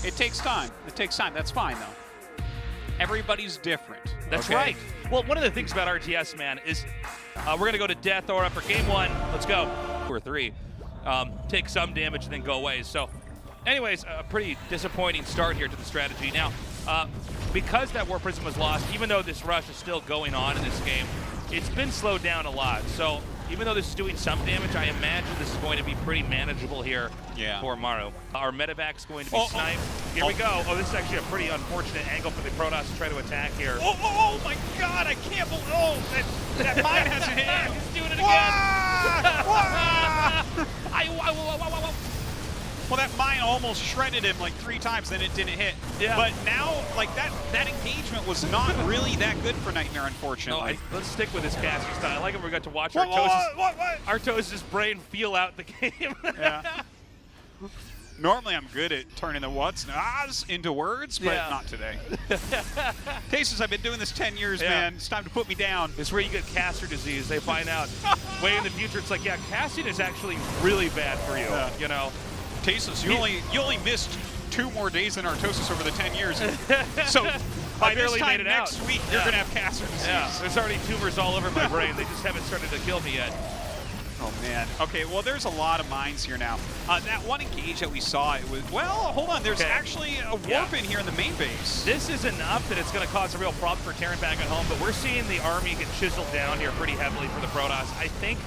It takes time. It takes time. That's fine, though. Everybody's different. That's right. Well, one of the things about RTS, man, is we're going to go to death or up for game 1. Let's go. 2 or 3. Take some damage and then go away. So, anyways, a pretty disappointing start here to the strategy. Now, because that War Prism was lost, even though this rush is still going on in this game, it's been slowed down a lot. So, even though this is doing some damage, I imagine this is going to be pretty manageable here for Maru. Our medevac's going to be sniped. Here we go. Oh, this is actually a pretty unfortunate angle for the Protoss to try to attack here. Oh my God, I can't believe, that mine has hit. He's doing it again. Well, that mine almost shredded him like 3 times, then it didn't hit. Yeah. But now, like that engagement was not really that good for NightMare, unfortunately. No, let's stick with this casting style. I like it. We got to watch Artosis' brain feel out the game. Yeah. Normally, I'm good at turning the what's and ahs into words, but not today. Cases, I've been doing this 10 years, man. It's time to put me down. It's where you get caster disease. They find out way in the future. It's like, yeah, casting is actually really bad for you. You know. Tasus, you only missed 2 more days than Artosis over the 10 years. So by this time next week, you're going to have caster disease. Yeah, there's already tumors all over my brain. They just haven't started to kill me yet. Oh, man. Okay, well, there's a lot of mines here now. That one engage that we saw, it was, well, hold on. There's actually a warp in here in the main base. This is enough that it's going to cause a real problem for Terran back at home, but we're seeing the army get chiseled down here pretty heavily for the Protoss. I think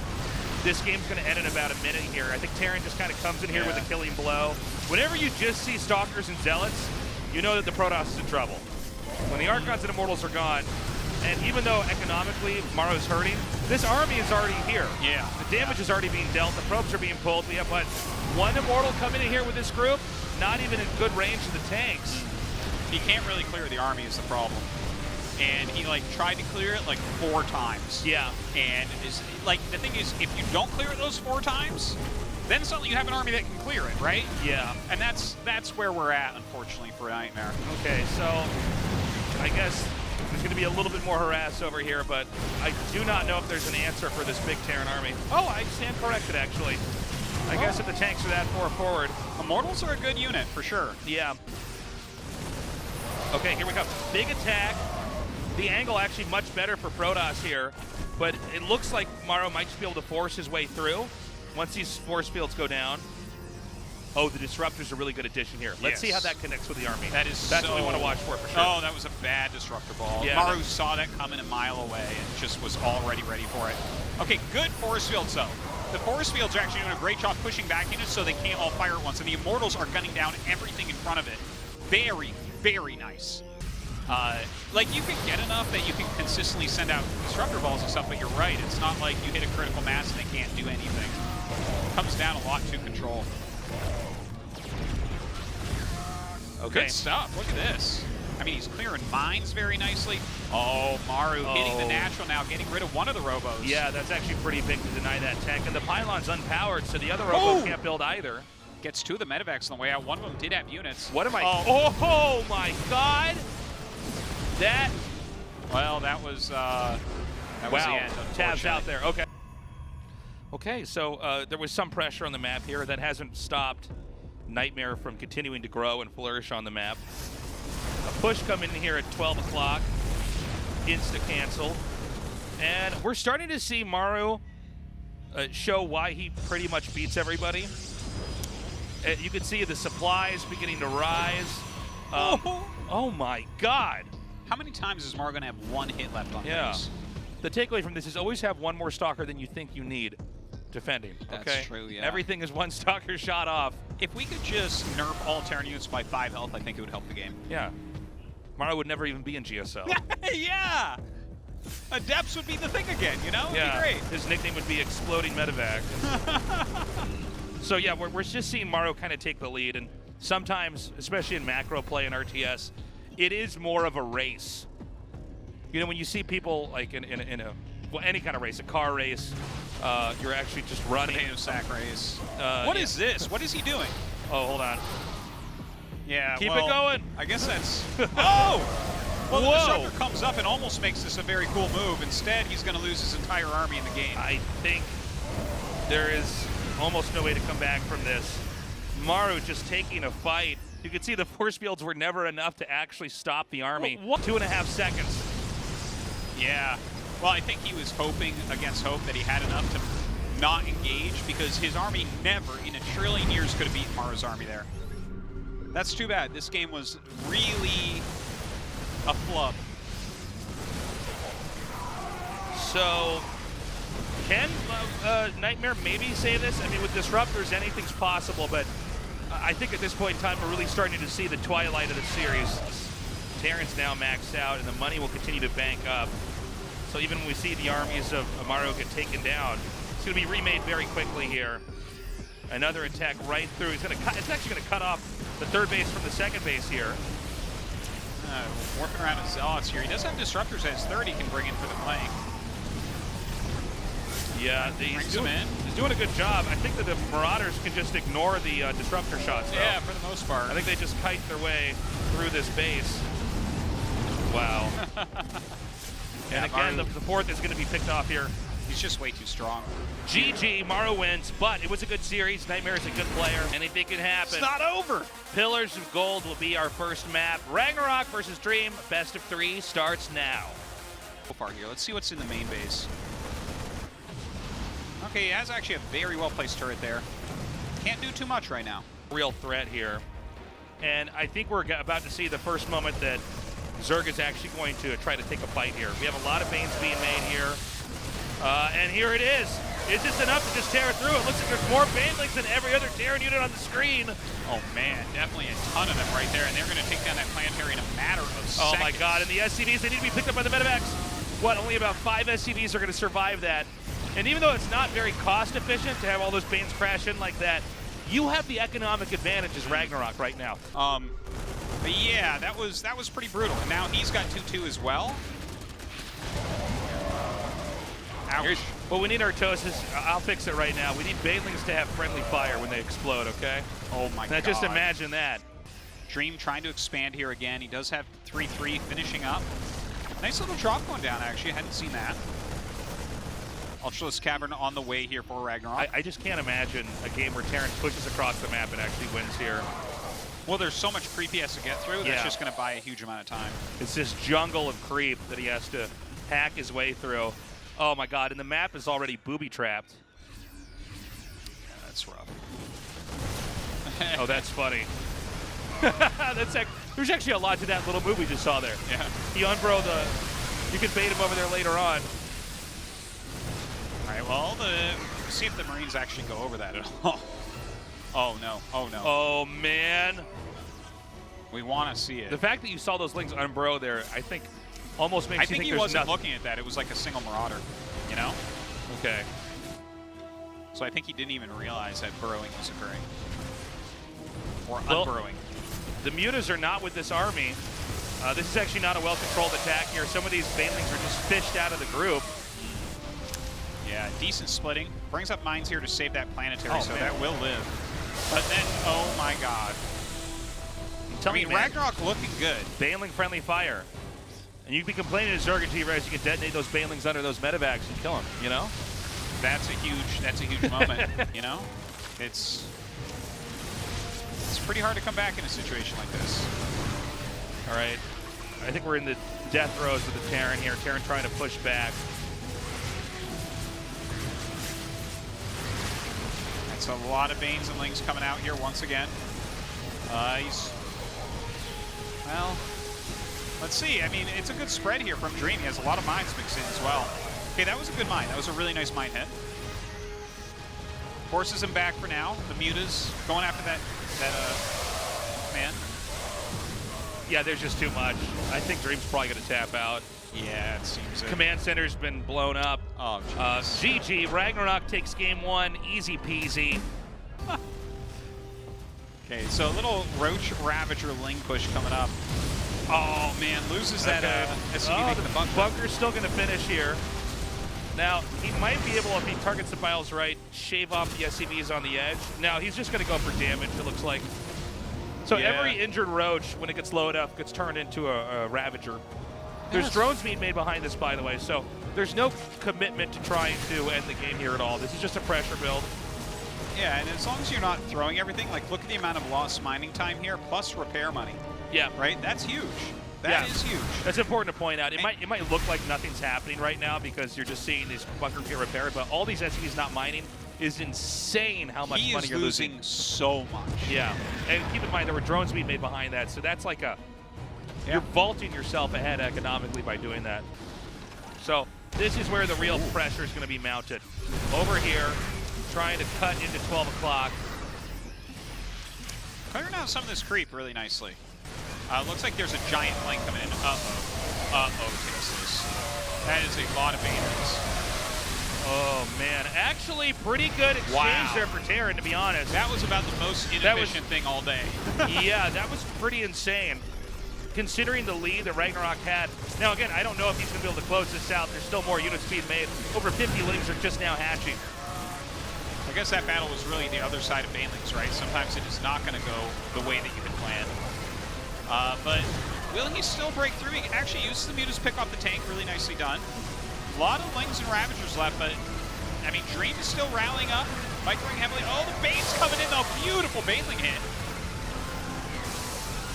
this game's going to end in about a minute here. I think Terran just kind of comes in here with a killing blow. Whenever you just see Stalkers and Zealots, you know that the Protoss is in trouble. When the Archons and Immortals are gone, and even though economically Maru's hurting, this army is already here. Yeah. The damage is already being dealt. The probes are being pulled. We have, what, 1 Immortal coming in here with this group? Not even in good range of the tanks. He can't really clear the army is the problem. And he tried to clear it 4 times. Yeah. And is the thing is, if you don't clear it those 4 times, then suddenly you have an army that can clear it, right? Yeah. And that's where we're at, unfortunately, for NightMare. Okay, so I guess there's going to be a little bit more harass over here, but I do not know if there's an answer for this big Terran army. Oh, I stand corrected, actually. I guess if the tanks are that far forward. Immortals are a good unit, for sure. Yeah. Okay, here we go. Big attack. The angle actually much better for Protoss here, but it looks like Maru might just be able to force his way through once these force fields go down. Oh, the Disruptor's a really good addition here. Let's see how that connects with the army. That's what we want to watch for sure. Oh, that was a bad Disruptor ball. Yeah, Maru saw that coming a mile away and just was already ready for it. Okay, good force fields though. The force fields are actually doing a great job pushing back units so they can't all fire at once, and the Immortals are gunning down everything in front of it. Very, very nice. You can get enough that you can consistently send out Disruptor balls and stuff, but you're right. It's not like you hit a critical mass and they can't do anything. It comes down a lot to control. Okay. Good stuff. Look at this. I mean, he's clearing mines very nicely. Oh, Maru hitting the natural now, getting rid of one of the robos. Yeah, that's actually pretty big to deny that tank. And the pylon's unpowered, so the other robo can't build either. Gets 2 of the medevacs on the way out. One of them did have units. What am I? Oh my God! That. Well, that was the end. Tabs out there. Okay. Okay, so there was some pressure on the map here that hasn't stopped NightMare from continuing to grow and flourish on the map. A push coming in here at 12 o'clock. Insta-canceled. And we're starting to see Maru show why he pretty much beats everybody. You can see the supplies beginning to rise. Oh my God. How many times is Maru going to have 1 hit left on these? The takeaway from this is always have 1 more Stalker than you think you need defending. That's true, yeah. Everything is 1 Stalker shot off. If we could just nerf all Terran units by 5 health, I think it would help the game. Yeah. Maru would never even be in GSL. Yeah! Adepts would be the thing again, you know? It'd be great. His nickname would be Exploding Medevac. So yeah, we're just seeing Maru kind of take the lead, and sometimes, especially in macro play in RTS, it is more of a race. You know, when you see people like in any kind of race, a car race, you're actually just running. Potato sack race. What is this? What is he doing? Oh, hold on. Yeah, Keep it going. I guess that's... Oh! Well, the Disruptor comes up and almost makes this a very cool move. Instead, he's going to lose his entire army in the game. I think there is almost no way to come back from this. Maru just taking a fight You can see the force fields were never enough to actually stop the army. 2.5 seconds. Yeah. Well, I think he was hoping against hope that he had enough to not engage, because his army never in a trillion years could have beaten Maru's army there. That's too bad. This game was really a flub. So, can NightMare maybe save this? I mean, with Disruptors, anything's possible, but I think at this point in time, we're really starting to see the twilight of the series. Terran's now maxed out, and the money will continue to bank up. So even when we see the armies of Maru get taken down, it's going to be remade very quickly here. Another attack right through. It's actually going to cut off the third base from the second base here. Warping around his Zealots here. He does have Disruptors at his third he can bring in for the flank. Yeah, he's doing a good job. I think that the Marauders can just ignore the Disruptor shots, though. Yeah, for the most part. I think they just kite their way through this base. Wow. And again, the fourth is going to be picked off here. He's just way too strong. GG, Maru wins, but it was a good series. NightMare is a good player. Anything can happen. It's not over. Pillars of Gold will be our first map. RagnaroK versus Dream, best of 3 starts now. So far here, let's see what's in the main base. Okay, he has actually a very well-placed turret there. Can't do too much right now. Real threat here. And I think we're about to see the first moment that Zerg is actually going to try to take a fight here. We have a lot of Banes being made here. And here it is. Is this enough to just tear it through? It looks like there's more Banelings than every other Terran unit on the screen. Oh man, definitely a ton of them right there, and they're going to take down that planetary in a matter of seconds. Oh my god, and the SCVs, they need to be picked up by the medevacs. What, only about 5 SCVs are going to survive that. And even though it's not very cost efficient to have all those Banes crash in like that, you have the economic advantage as RagnaroK right now. But yeah, that was pretty brutal. And now he's got 2-2 as well. Ouch. Well, we need Artosis. I'll fix it right now. We need Banelings to have friendly fire when they explode, okay? Oh my god. Now just imagine that. Dream trying to expand here again. He does have 3-3 finishing up. Nice little drop going down, actually. I hadn't seen that. Ultralisk Cavern on the way here for RagnaroK. I just can't imagine a game where Terran pushes across the map and actually wins here. Well, there's so much creep he has to get through that's just going to buy a huge amount of time. It's this jungle of creep that he has to hack his way through. Oh my god, and the map is already booby-trapped. Yeah, that's rough. Oh, that's funny. There's actually a lot to that little move we just saw there. Yeah. He unbro you can bait him over there later on. All right, well, see if the Marines actually go over that at all. Oh no, oh no. Oh man. We want to see it. The fact that you saw those lings unbro there, I think almost makes you think he there's wasn't nothing. looking at that. It was like a single Marauder, you know? Okay. So I think he didn't even realize that burrowing was occurring. Or well, unburrowing. The Mutas are not with this army. This is actually not a well-controlled attack here. Some of these Banelings are just fished out of the group. Yeah, decent splitting. Brings up mines here to save that planetary, so man. that will live. But then, oh my god. I mean, RagnaroK looking good. Baneling-friendly fire. And you can be complaining to Zerg and T-Rex, you can detonate those Banelings under those medevacs and kill them, you know? That's a huge moment, you know? It's pretty hard to come back in a situation like this. All right. I think we're in the death throes with the Terran here. Terran trying to push back. That's a lot of Banes and Lings coming out here once again. Well, let's see. I mean, it's a good spread here from Dream. He has a lot of mines mixed in as well. Okay, that was a good mine. That was a really nice mine hit. Forces him back for now. The Mutas going after that man. Yeah, there's just too much. I think Dream's probably going to tap out. Yeah, it seems it. Command center's been blown up. Oh, GG. RagnaroK takes game 1. Easy peasy. Okay, so a little Roach Ravager Ling push coming up. Oh, man, loses that SCV making the bunker. Bunker's still going to finish here. Now, he might be able, if he targets the piles right, shave off the SCVs on the edge. Now, he's just going to go for damage, it looks like. So every injured Roach, when it gets low enough, gets turned into a Ravager. There's drones being made behind this, by the way, so there's no commitment to trying to end the game here at all. This is just a pressure build. Yeah, and as long as you're not throwing everything, like look at the amount of lost mining time here, plus repair money. Yeah. Right? That's huge. That is huge. That's important to point out. It might look like nothing's happening right now because you're just seeing these bunkers get repaired, but all these SCVs not mining is insane how much money you're losing. He is losing so much. Yeah, and keep in mind there were drones being made behind that, so that's like you're vaulting yourself ahead economically by doing that. So this is where the real pressure is going to be mounted. Over here, trying to cut into 12 o'clock. Clearing out some of this creep really nicely. Looks like there's a giant flank coming in. Texas. That is a lot of banners. Oh, man. Actually, pretty good exchange there for Terran, to be honest. That was about the most inefficient thing all day. Yeah, that was pretty insane, considering the lead that RagnaroK had. Now, again, I don't know if he's going to be able to close this out. There's still more units being made. Over 50 lings are just now hatching. I guess that battle was really the other side of Banelings, right? Sometimes it is not going to go the way that you had planned. But will he still break through? He actually uses the Mutas pick off the tank. Really nicely done. A lot of Lings and Ravagers left, but I mean, Dream is still rallying up, microing heavily. Oh, the Bane's coming in, though. Beautiful Baneling hit.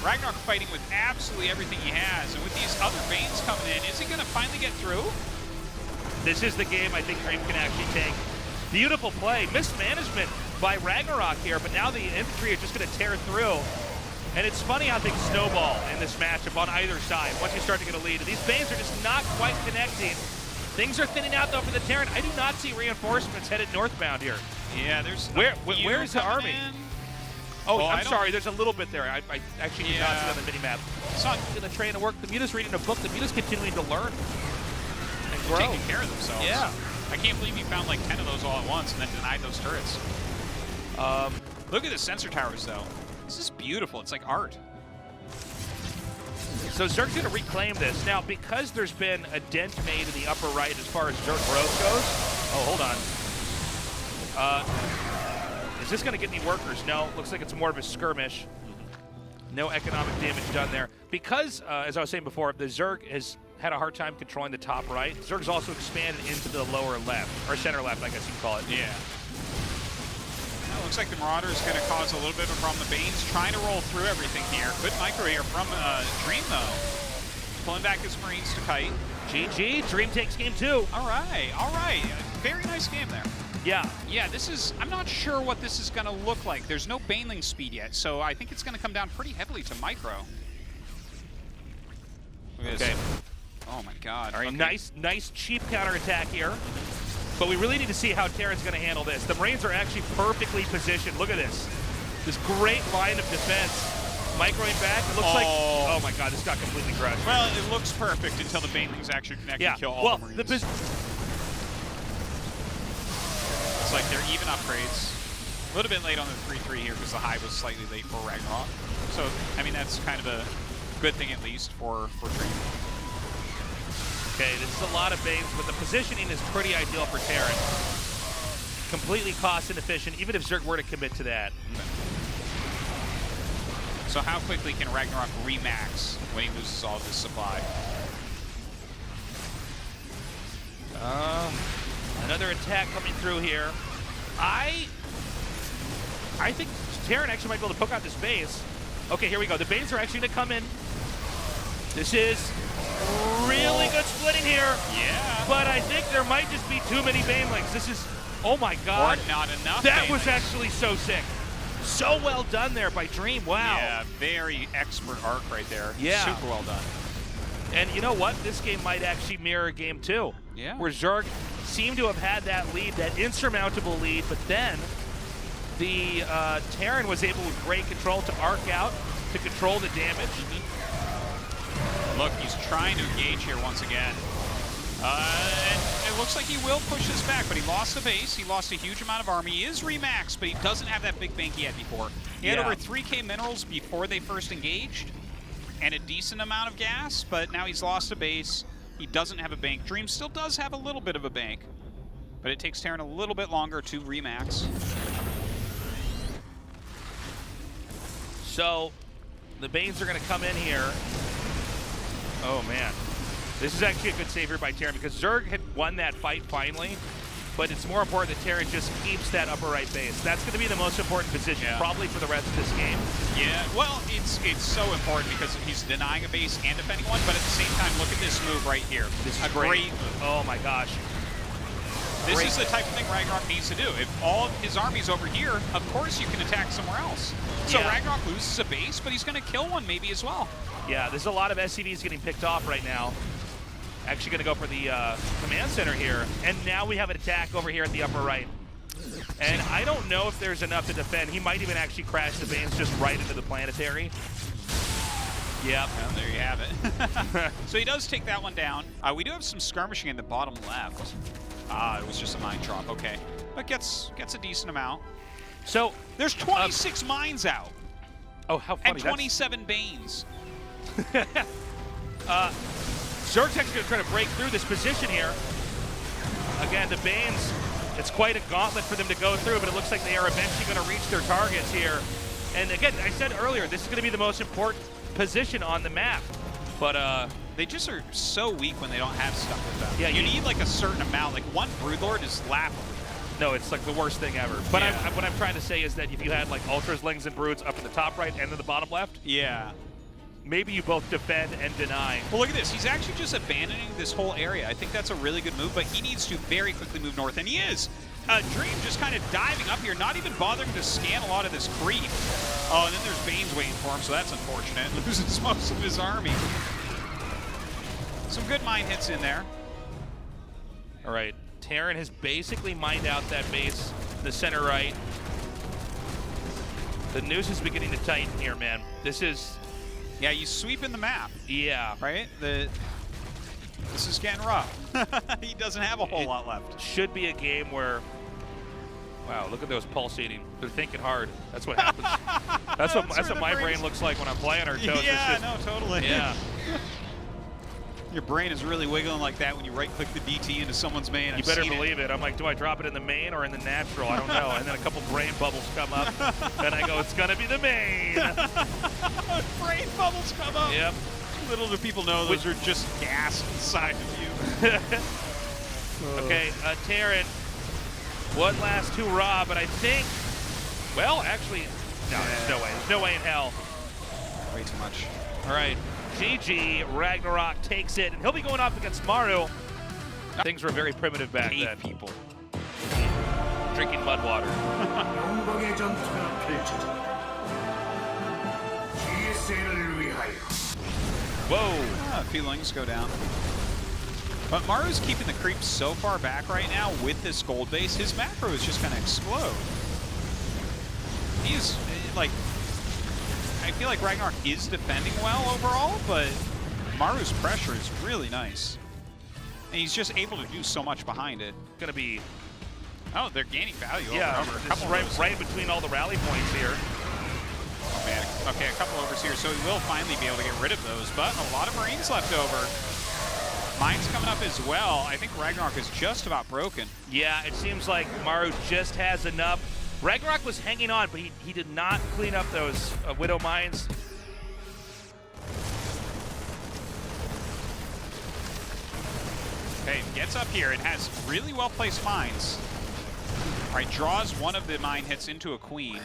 RagnaroK fighting with absolutely everything he has, and with these other Banes coming in, is he going to finally get through? This is the game I think Dream can actually take. Beautiful play. Mismanagement by RagnaroK here, but now the infantry are just going to tear through. And it's funny how things snowball in this matchup on either side once you start to get a lead. And these Banes are just not quite connecting. Things are thinning out, though, for the Terran. I do not see reinforcements headed northbound here. Yeah, there's... Where's the army? Oh, I'm sorry, there's a little bit there. I actually did not see on the mini-map. It's not going to train to work. The Mutas reading a book. The Mutas continuing to learn and grow. Taking care of themselves. Yeah. I can't believe you found like 10 of those all at once and then denied those turrets. Look at the sensor towers, though. This is beautiful. It's like art. So Zerg's going to reclaim this. Now, because there's been a dent made in the upper right as far as Zerg growth goes. Oh, hold on. Is this going to get any workers? No. Looks like it's more of a skirmish. No economic damage done there. Because, as I was saying before, the Zerg has had a hard time controlling the top right. Zerg's also expanded into the lower left, or center left, I guess you can call it. Yeah. Well, looks like the Marauder is going to cause a little bit of a problem. The Bane's trying to roll through everything here. Good micro here from Dream, though. Pulling back his Marines to kite. GG, Dream takes game 2. All right, all right. Very nice game there. Yeah. Yeah, this is, I'm not sure what this is going to look like. There's no Baneling speed yet, so I think it's going to come down pretty heavily to micro. Okay. Oh my god. All right, okay. nice cheap counterattack here. But we really need to see how Terran's going to handle this. The Marines are actually perfectly positioned. Look at this. This great line of defense. Microing back. It looks like, oh my god, this got completely crushed. Well, it looks perfect until the Banelings actually connect and kill all the Marines. It's like they're even upgrades. A little bit late on the 3-3 here because the high was slightly late for RagnaroK. So, I mean, that's kind of a good thing at least for Dream. Okay, this is a lot of Banes, but the positioning is pretty ideal for Terran. Completely cost inefficient, even if Zerg were to commit to that. So how quickly can RagnaroK remax when he loses all of his supply? Another attack coming through here. I think Terran actually might be able to poke out this base. Okay, here we go. The Banes are actually going to come in. This is really good splitting here. Yeah. But I think there might just be too many Banelings. This is, oh my god. Or not enough That Banelings. was actually so sick. So well done there by Dream. Wow. Yeah, very expert arc right there. Yeah. Super well done. And you know what? This game might actually mirror game 2. Yeah. Where Zerg seemed to have had that lead, that insurmountable lead, but then the Terran was able with great control to arc out, to control the damage. Look, he's trying to engage here once again. And it looks like he will push this back, but he lost the base. He lost a huge amount of army. He is remaxed, but he doesn't have that big bank he had before. He had over 3k minerals before they first engaged, and a decent amount of gas, but now he's lost a base. He doesn't have a bank. Dream still does have a little bit of a bank, but it takes Terran a little bit longer to remax. So, the Banes are going to come in here. Oh, man. This is actually a good save here by Terran because Zerg had won that fight finally. but it's more important that Terran just keeps that upper right base. That's going to be the most important position probably for the rest of this game. Yeah, well, it's so important because he's denying a base and defending one, but at the same time, look at this move right here. This is a great move. Oh my gosh. This is the type of thing RagnaroK needs to do. If all of his army's over here, of course you can attack somewhere else. So RagnaroK loses a base, but he's going to kill one maybe as well. Yeah, there's a lot of SCVs getting picked off right now. Actually going to go for the command center here. And now we have an attack over here at the upper right. And I don't know if there's enough to defend. He might even actually crash the base just right into the planetary. Yep. Well, there you have it. So he does take that one down. We do have some skirmishing in the bottom left. It was just a mine drop. Okay. But gets a decent amount. So there's 26 mines out. Oh, how funny. And 27 Banes. Zerg's going to try to break through this position here. Again, the Banes, it's quite a gauntlet for them to go through, but it looks like they are eventually going to reach their targets here. And again, I said earlier, this is going to be the most important position on the map. But they just are so weak when they don't have stuff with them. Yeah, you need like a certain amount. Like one Broodlord is laughable. No, it's like the worst thing ever. But what I'm trying to say is that if you had like Ultras, Lings, and Broods up in the top right and in the bottom left, maybe you both defend and deny. Well, look at this. He's actually just abandoning this whole area. I think that's a really good move, but he needs to very quickly move north, and he is. Dream just kind of diving up here, not even bothering to scan a lot of this creep. Oh, and then there's Banes waiting for him, so that's unfortunate. Loses most of his army. Some good mine hits in there. All right. Terran has basically mined out that base, the center right. The noose is beginning to tighten here, man. This is... Yeah, you sweep in the map. Yeah. Right? This is getting rough. He doesn't have a whole lot left. Should be a game where... Wow, look at those pulsating. They're thinking hard. That's what happens. that's what my brain looks like when I'm playing her toes. Yeah, no, totally. Yeah. Your brain is really wiggling like that when you right-click the DT into someoe's main. You better believe it. I'm like, do I drop it in the main or in the natural? I don't know. And then a couple brain bubbles come up. Then I go, it's going to be the main. Brain bubbles come up. Yep. Little do people know those are just gas inside of you. Okay, Terran, one last hurrah, but I think, well, actually, no, there's no way. There's no way in hell. Way too much. All right. GG, RagnaroK takes it, and he'll be going up against Maru. Things were very primitive back then. People. Drinking mud water. Whoa. Feelings go down. But Maru's keeping the creep so far back right now with this gold base, his macro is just going to explode. He's, like... I feel like RagnaroK is defending well overall, but Maru's pressure is really nice. And he's just able to do so much behind it. Gonna be... Oh, they're gaining value over. A couple right between all the rally points here. Oh, man. Okay, a couple overs here, so he will finally be able to get rid of those, but a lot of Marines left over. Mine's coming up as well. I think RagnaroK is just about broken. Yeah, it seems like Maru just has enough. RagnaroK was hanging on, but he did not clean up those Widow mines. Okay, gets up here and has really well-placed mines. All right, draws one of the mine hits into a queen.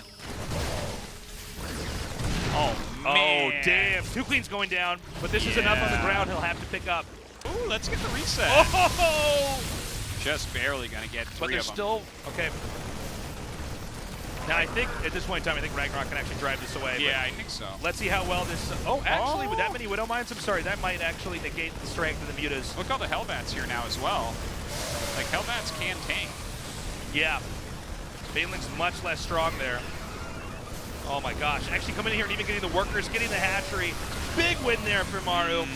Oh, man. Oh, damn. 2 queens going down, but this is enough on the ground he'll have to pick up. Ooh, let's get the reset. Oh! Just barely going to get 3 but they're of them. still, okay. Now, I think, at this point in time, I think RagnaroK can actually drive this away. Yeah, I think so. Let's see how well this... Oh, actually, with that many Widow Mines, I'm sorry, that might actually negate the strength of the Mutas. Look at all the Hellbats here now as well. Like, Hellbats can tank. Yeah. Baneling's much less strong there. Oh, my gosh. Actually coming in here and even getting the workers, getting the hatchery. Big win there for Maru.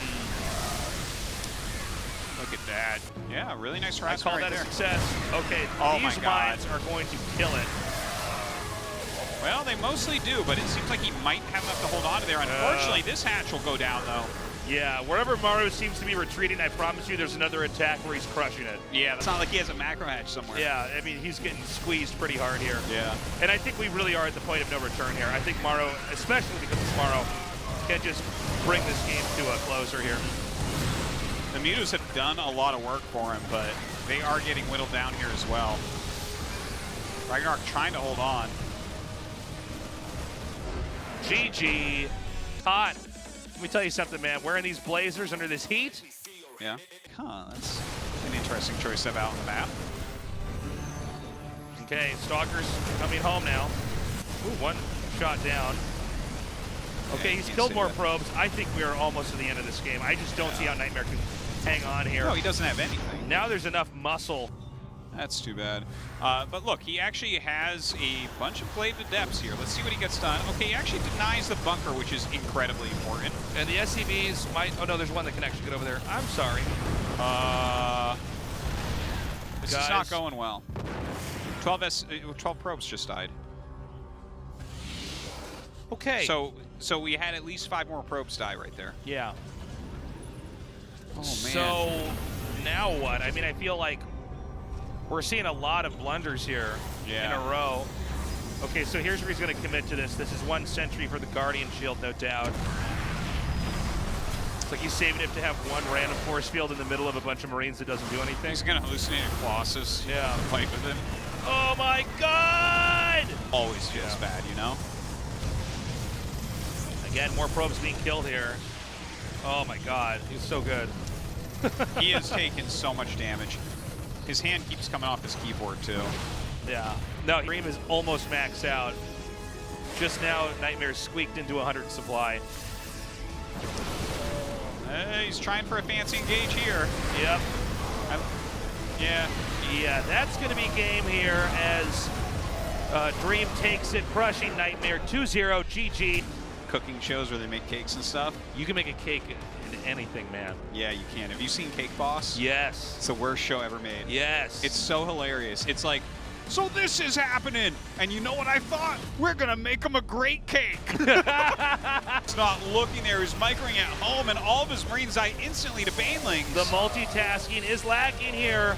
Look at that. Yeah, really nice harassment. I call right that there. a success. Okay, oh these mines are going to kill it. Well, they mostly do, but it seems like he might have enough to hold on to there. Unfortunately, this hatch will go down, though. Yeah, wherever Maru seems to be retreating, I promise you there's another attack where he's crushing it. Yeah, it's not like he has a macro hatch somewhere. Yeah, I mean, he's getting squeezed pretty hard here. Yeah. And I think we really are at the point of no return here. I think Maru, especially because it's Maru, can just bring this game to a closer here. The Mutas have done a lot of work for him, but they are getting whittled down here as well. RagnaroK trying to hold on. GG. Hot. Let me tell you something, man. Wearing these blazers under this heat. Yeah. Huh, that's an interesting choice to have out on the map. Okay, Stalker's coming home now. Ooh, one shot down. Okay, Yeah, he's can't killed say more that. probes. I think we are almost to the end of this game. I just don't see how NightMare can hang on here. No, he doesn't have anything. Now there's enough muscle. That's too bad. But look, he actually has a bunch of play to depths here. Let's see what he gets done. Okay, he actually denies the bunker, which is incredibly important. And the SCVs might... Oh, no, there's one that can actually get over there. I'm sorry. This Guys. is not going well. 12 probes just died. Okay. So we had at least 5 more probes die right there. Yeah. Oh, man. So now what? I mean, I feel like we're seeing a lot of blunders here in a row. Okay, so here's where he's going to commit to this. This is 1 sentry for the Guardian Shield, no doubt. It's like he's saving it to have one random force field in the middle of a bunch of Marines that doesn't do anything. He's going to hallucinate Colossus. Yeah. Fight with him. Oh my God! Always feels bad, you know? Again, more probes being killed here. Oh my God, he's so good. He has taken so much damage. His hand keeps coming off his keyboard, too. Yeah. No, Dream is almost maxed out. Just now, NightMare squeaked into 100 supply. He's trying for a fancy engage here. Yep. Yeah. Yeah, that's going to be game here as Dream takes it, crushing NightMare 2-0, GG. Cooking shows where they make cakes and stuff. You can make a cake into anything, man. Yeah, you can. Have you seen Cake Boss? Yes. It's the worst show ever made. Yes. It's so hilarious. It's like, so this is happening, and you know what I thought? We're gonna make him a great cake. It's not looking there. He's microing at home, and all of his Marines die instantly to Banelings. The multitasking is lacking here.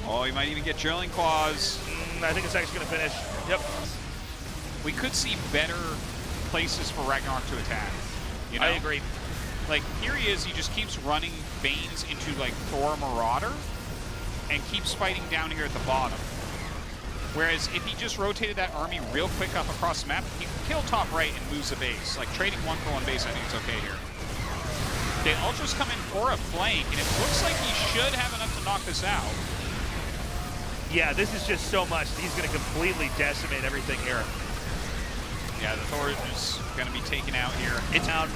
Oh, he might even get drilling claws. I think it's actually gonna finish. Yep. We could see better places for RagnaroK to attack. You know? I agree. Like, here he is, he just keeps running Banes into, like, Thor Marauder and keeps fighting down here at the bottom. Whereas if he just rotated that army real quick up across the map, he can kill top right and lose the base. Like, trading 1-for-1 base, I think it's okay here. Okay, Ultra's come in for a flank, and it looks like he should have enough to knock this out. Yeah, this is just so much. He's going to completely decimate everything here. Yeah, the Thor is going to be taken out here. It's out.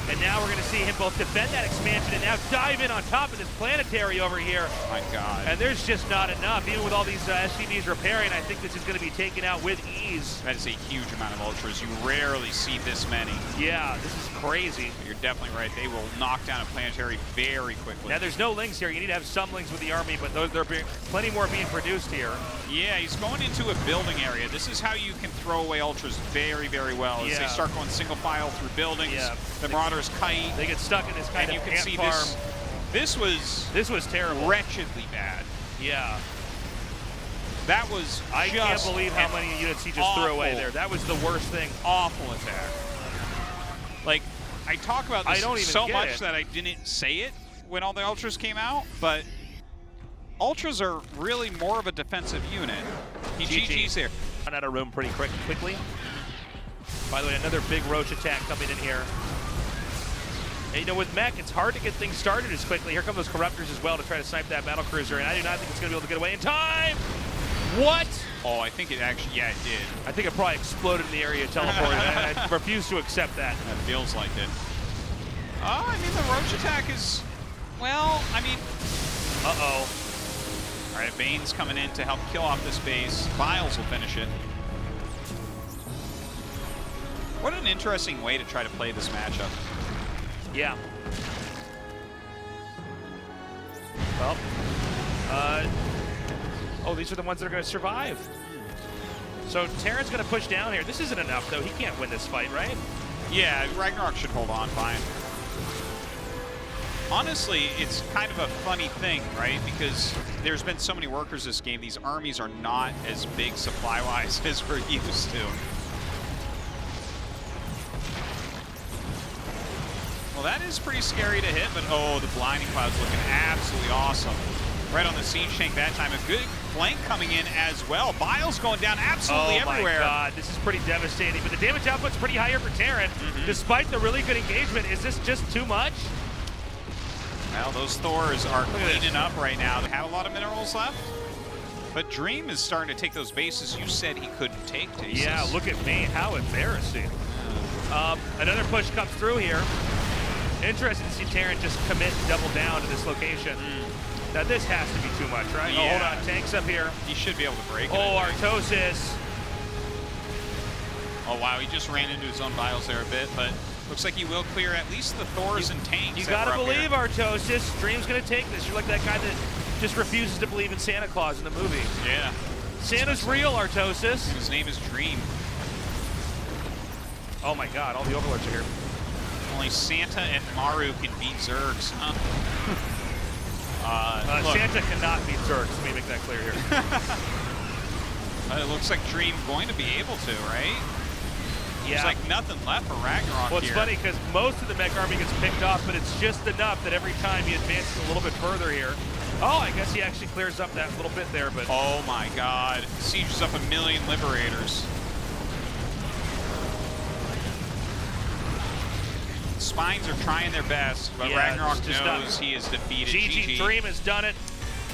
And now we're going to see him both defend that expansion and now dive in on top of this planetary over here. Oh my God. And there's just not enough. Even with all these SCVs repairing, I think this is going to be taken out with ease. That is a huge amount of Ultras. You rarely see this many. Yeah, this is crazy. But you're definitely right. They will knock down a planetary very quickly. Now, there's no links here. You need to have some links with the army, but there are plenty more being produced here. Yeah, he's going into a building area. This is how you can throw away Ultras very, very well. As they start going single file through buildings. Yeah. The Marauders kite. They get stuck in this kind of ant farm. This was terrible. Wretchedly bad. Yeah. That was I can't believe how many units he just threw away there. That was the worst thing. Awful attack. Like, I talk about this so much that I didn't say it when all the Ultras came out, but Ultras are really more of a defensive unit. He GG's here. Run out of room pretty quickly. By the way, another big Roach attack coming in here. And, you know, with mech, it's hard to get things started as quickly. Here come those Corruptors as well to try to snipe that battle cruiser, and I do not think it's going to be able to get away in time. What? Oh, I think it actually, yeah, it did. I think it probably exploded in the area, teleported, and I refuse to accept that. That feels like it. Oh, I mean, the Roach attack is, well, I mean. Uh-oh. All right, Bane's coming in to help kill off this base. Biles will finish it. What an interesting way to try to play this matchup. Yeah. Well, oh, these are the ones that are going to survive. So Terran's going to push down here. This isn't enough, though. He can't win this fight, right? Yeah, RagnaroK should hold on fine. Honestly, it's kind of a funny thing, right? Because there's been so many workers this game, these armies are not as big supply-wise as we're used to. Well, Well, that is pretty scary to hit, but oh, the Blinding Cloud's looking absolutely awesome. Right on the Siege Tank that time. A good flank coming in as well. Biles going down absolutely everywhere. Oh my God, this is pretty devastating. But the damage output's pretty higher for Terran, despite the really good engagement. Is this just too much? Well, those Thors are cleaning up right now. They have a lot of minerals left. But Dream is starting to take those bases you said he couldn't take, Tasis. Yeah, look at me. How embarrassing. Another push comes through here. Interesting to see Terran just commit and double down to this location. Now this has to be too much, right? Yeah. Oh, hold on. Tank's up here. He should be able to break it. Oh, Artosis. Oh, wow. He just ran into his own Biles there a bit, but looks like he will clear at least the Thors and tanks. You gotta believe, Artosis. Dream's gonna take this. You're like that guy that just refuses to believe in Santa Claus in the movie. Yeah. Santa's real, Artosis. His name is Dream. Oh my God, all the overlords are here. Only Santa and Maru can beat Zergs, huh? Santa cannot beat Zergs, let me make that clear here. It looks like Dream going to be able to, right? Yeah. There's like nothing left for RagnaroK Well, it's here. funny because most of the mech army gets picked off, but it's just enough that every time he advances a little bit further here. Oh, I guess he actually clears up that little bit there, but... Oh my God. Sieges up 1 million Liberators. Spines are trying their best, but Yeah, RagnaroK just knows he is defeated. GG Dream has done it.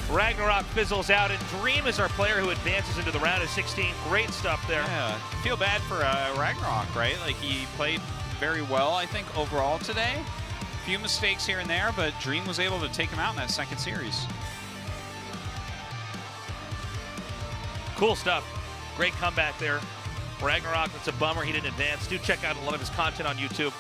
RagnaroK fizzles out, and Dream is our player who advances into the round of 16. Great stuff there. Yeah, feel bad for RagnaroK, right? Like, he played very well, I think, overall today. A few mistakes here and there, but Dream was able to take him out in that second series. Cool stuff. Great comeback there. RagnaroK, it's a bummer he didn't advance. Do check out a lot of his content on YouTube.